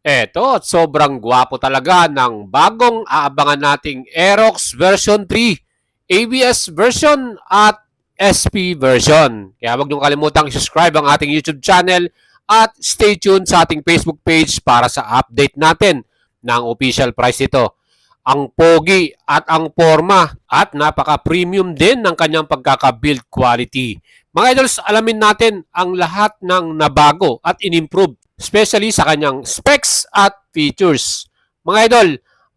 Eto, sobrang gwapo talaga ng bagong aabangan nating Aerox version 3, ABS version at SP version. Kaya huwag niyong kalimutang i-subscribe ang ating YouTube channel at stay tuned sa ating Facebook page para sa update natin ng official price nito. Ang pogi at ang forma at napaka-premium din ng kanyang pagkaka-build quality. Mga idols, alamin natin ang lahat ng nabago at in-improve, especially sa kanyang specs at features. Mga idol,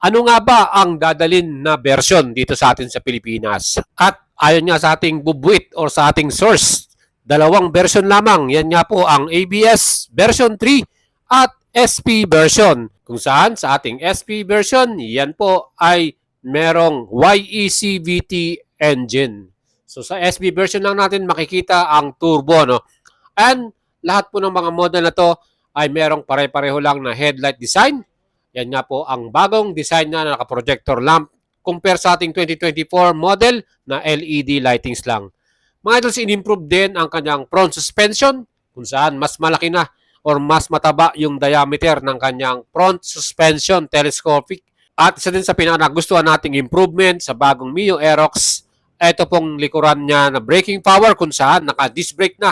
ano nga ba ang dadalin na version dito sa atin sa Pilipinas? At ayon nga sa ating bubuit or sa ating source, dalawang version lamang. Yan nga po ang ABS version 3 at SP version. Kung saan sa ating SP version, yan po ay merong YECVT engine. So sa SP version lang natin makikita ang turbo, no? And lahat po ng mga model na to ay merong pare-pareho lang na headlight design. Yan nga po ang bagong design na naka-projector lamp compare sa ating 2024 model na LED lightings lang. Mga idols, in-improve din ang kanyang front suspension kung saan mas malaki na or mas mataba yung diameter ng kanyang front suspension telescopic. At isa din sa pinaka-nagustuhan nating improvement sa bagong Mio Aerox, ito pong likuran niya na braking power kung saan naka-disc brake na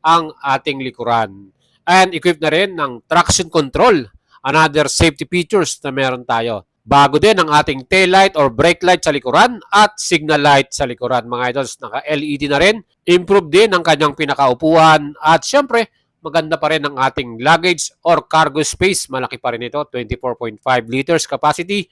ang ating likuran. And equipped na rin ng traction control, another safety features na meron tayo. Bago din ang ating tail light or brake light sa likuran at signal light sa likuran. Mga idols, naka-LED na rin. Improve din ang kanyang pinakaupuan at syempre, maganda pa rin ang ating luggage or cargo space. Malaki pa rin ito, 24.5 liters capacity.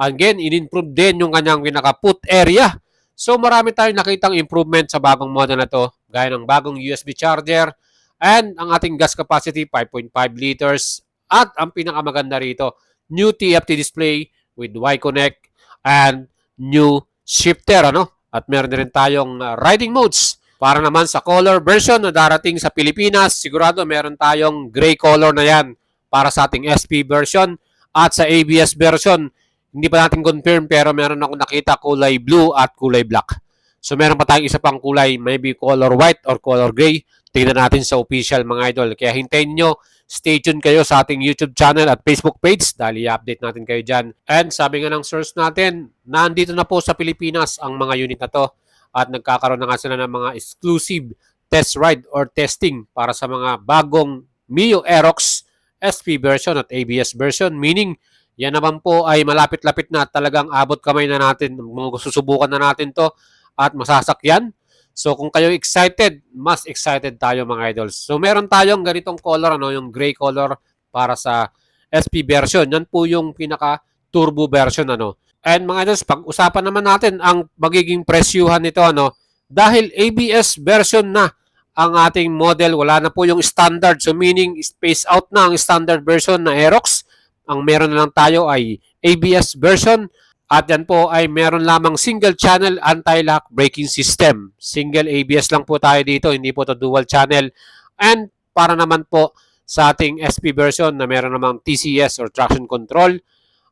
Again, in-improve din yung kanyang pinaka-put area. So marami tayong nakitang improvement sa bagong model na to, gaya ng bagong USB charger and ang ating gas capacity 5.5 liters at ang pinakamaganda rito, new TFT display with Y-Connect and new shifter, ano? At meron din tayong riding modes. Para naman sa color version na darating sa Pilipinas, sigurado meron tayong gray color na yan para sa ating SP version at sa ABS version. Hindi pa natin confirm pero meron ako nakita kulay blue at kulay black. So meron pa tayong isa pang kulay, maybe color white or color gray. Tingnan natin sa official mga idol. Kaya hintayin nyo, stay tuned kayo sa ating YouTube channel at Facebook page dahil i-update natin kayo dyan. And sabi nga ng source natin, nandito na po sa Pilipinas ang mga unit na to at nagkakaroon na nga sila ng mga exclusive test ride or testing para sa mga bagong Mio Aerox SP version at ABS version. Meaning, yan naman po ay malapit-lapit na talagang abot kamay na natin. Susubukan na natin to at masasakyan. So kung kayo excited, mas excited tayo mga idols. So meron tayong ganitong color, ano, yung gray color para sa SP version. Yan po yung pinaka turbo version, ano. And mga idols, pag-usapan naman natin ang magiging presyuhan nito, ano, dahil ABS version na ang ating model, wala na po yung standard. So meaning space out na ang standard version na Aerox. Ang meron na lang tayo ay ABS version. At yan po ay meron lamang single channel anti-lock braking system. Single ABS lang po tayo dito, hindi po to dual channel. And para naman po sa ating SP version na meron namang TCS or traction control.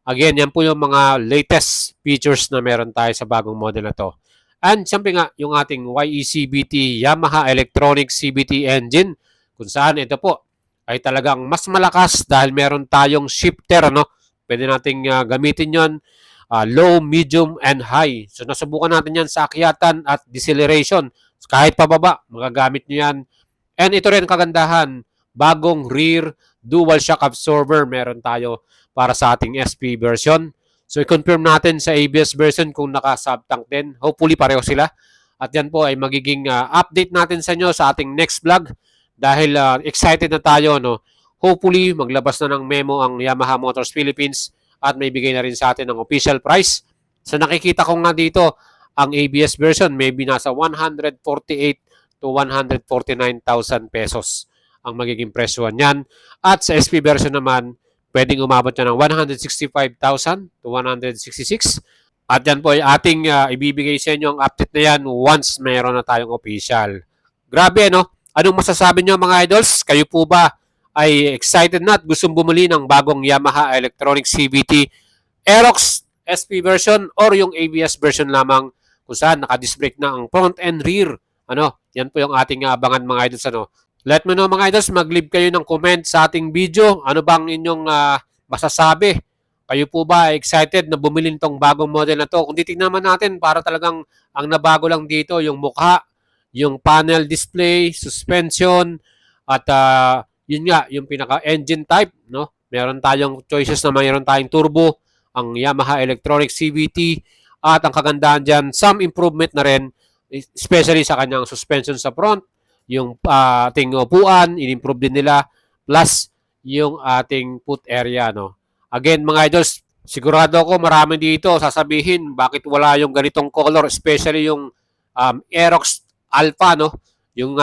Again, yan po yung mga latest features na meron tayo sa bagong model na to. And siyempre nga, yung ating YECVT Yamaha Electronic CVT engine, kung saan ito po ay talagang mas malakas dahil meron tayong shifter, ano? Pwede nating gamitin yon low, medium, and high. So nasubukan natin yan sa akyatan at deceleration. Kahit pababa, magagamit nyo yan. And ito rin kagandahan, bagong rear dual shock absorber meron tayo para sa ating SP version. So i-confirm natin sa ABS version kung naka-subtank din. Hopefully pareho sila. At yan po ay magiging update natin sa inyo sa ating next vlog. Dahil excited na tayo, no? Hopefully maglabas na ng memo ang Yamaha Motors Philippines at may bigay na rin sa atin ng official price. So nakikita ko nga dito, ang ABS version maybe nasa 148 to 149,000 pesos ang magiging presyohan niyan. At sa SP version naman, pwedeng umabot na ng 165,000 to 166. At yan po ay ating ibibigay sa inyo ang update na yan once mayroon na tayong official. Grabe, no? Anong masasabi nyo mga idols? Kayo po ba ay excited na at gustong bumili ng bagong Yamaha Electronic CVT Aerox SP version or yung ABS version lamang kung saan naka-disc brake na ang front and rear? Ano, yan po yung ating abangan mga idols, ano. Let me know mga idols, mag-leave kayo ng comment sa ating video. Ano bang inyong masasabi? Kayo po ba excited na bumili nitong bagong model na to? Kung titignan naman natin, para talagang ang nabago lang dito yung mukha, yung panel display, suspension, at yun nga, yung pinaka-engine type, no? Meron tayong choices na mayroon tayong turbo, ang Yamaha Electronic CVT, at ang kagandahan dyan, some improvement na rin, especially sa kanyang suspension sa front, yung ating upuan, in-improve din nila, plus yung ating foot area, no? Again, mga idols, sigurado ako marami dito sasabihin bakit wala yung ganitong color, especially yung Aerox Alpha, no? Yung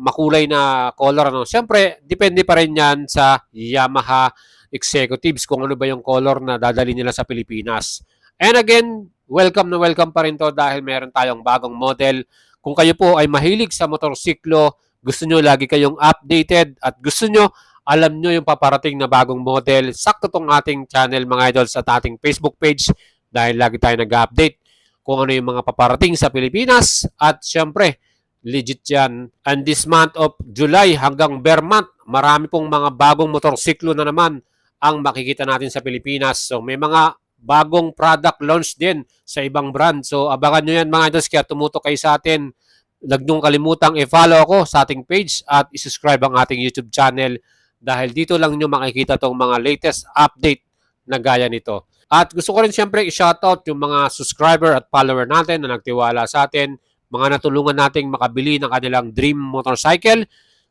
makulay na color, ano? Siyempre, depende pa rin yan sa Yamaha executives kung ano ba yung color na dadali nila sa Pilipinas. And again, welcome na welcome pa rin to dahil meron tayong bagong model. Kung kayo po ay mahilig sa motorsiklo, gusto nyo lagi kayong updated at gusto nyo alam nyo yung paparating na bagong model, sakto tong ating channel mga idols at ating Facebook page dahil lagi tayo nag-update kung ano yung mga paparating sa Pilipinas at syempre, legit yan. And this month of July hanggang Bear Month, marami pong mga bagong motorsiklo na naman ang makikita natin sa Pilipinas. So may mga bagong product launch din sa ibang brand. So abangan nyo yan mga idols, kaya tumutok kayo sa atin. Huwag niyong kalimutang i-follow ako sa ating page at i-subscribe ang ating YouTube channel dahil dito lang nyo makikita tong mga latest update na gaya nito. At gusto ko rin siyempre i-shoutout yung mga subscriber at follower natin na nagtiwala sa atin, mga natulungan nating makabili ng kanilang dream motorcycle,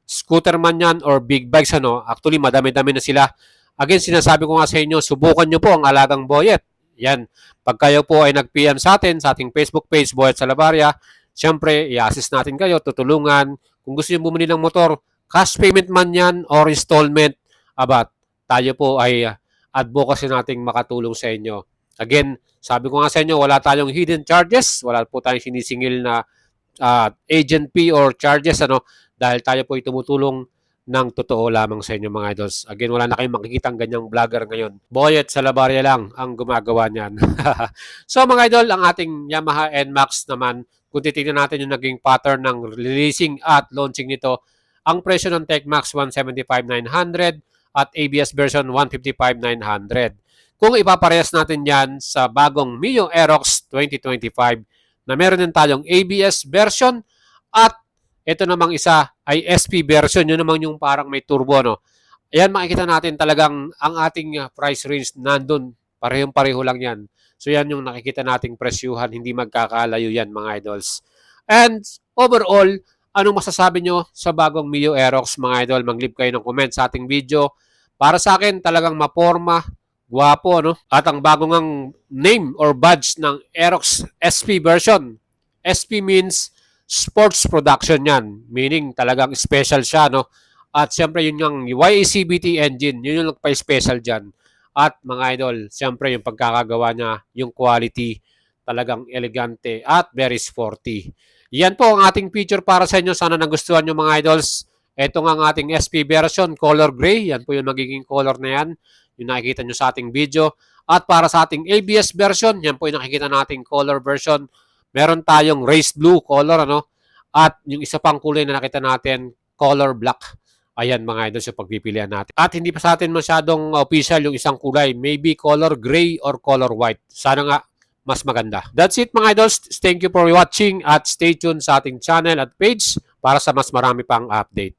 scooter man yan or big bikes, ano. Actually, madami-dami na sila. Again, sinasabi ko nga sa inyo, subukan nyo po ang alagang Boyet. Yan. Pag kayo po ay nag-PM sa atin, sa ating Facebook page, Boyet Salabaria, siyempre, i-assist natin kayo, tutulungan. Kung gusto nyo bumili ng motor, cash payment man yan or installment, tayo po ay advocacy nating makatulong sa inyo. Again, sabi ko nga sa inyo, wala tayong hidden charges, wala po tayong sinisingil na agent fee or charges, ano, dahil tayo po ay tumutulong ng totoo lamang sa inyo mga idols. Again, wala na kayong makikitang ganyang vlogger ngayon. Boyet Salabaria lang ang gumagawa niyan. So mga idol, ang ating Yamaha NMAX naman, kung titignan natin yung naging pattern ng releasing at launching nito, ang presyo ng TechMax 175,900 at ABS version 155,900. Kung ipaparehas natin yan sa bagong Mio Aerox 2025 na meron din tayong ABS version at ito namang isa ay SP version, yun namang yung parang may turbo, no? Ayan, makikita natin talagang ang ating price range nandun, parehong-pareho lang yan. So yan yung nakikita nating presyuhan, hindi magkakalayo yan mga idols. And overall, anong masasabi nyo sa bagong Mio Aerox mga idol? Mag-leave kayo ng comment sa ating video. Para sa akin, talagang maporma, guwapo, no? At ang bagong ang name or badge ng Aerox SP version. SP means sports production yan. Meaning talagang special siya, no? At siyempre yun yung YACBT engine, yun yung nagpa-special dyan. At mga idol, siyempre yung pagkakagawa niya, yung quality, talagang elegante at very sporty. Yan po ang ating feature para sa inyo. Sana nagustuhan nyo mga idols. Ito nga ang ating SP version, color gray. Yan po yung magiging color na yan. Yung nakikita nyo sa ating video. At para sa ating ABS version, yan po yung nakikita nating color version. Meron tayong race blue color, ano? At yung isa pang kulay na nakita natin, color black. Ayan mga idols yung pagpipilian natin. At hindi pa sa atin masyadong official yung isang kulay. Maybe color gray or color white. Sana nga mas maganda. That's it mga idols. Thank you for watching at stay tuned sa ating channel at page para sa mas marami pang update.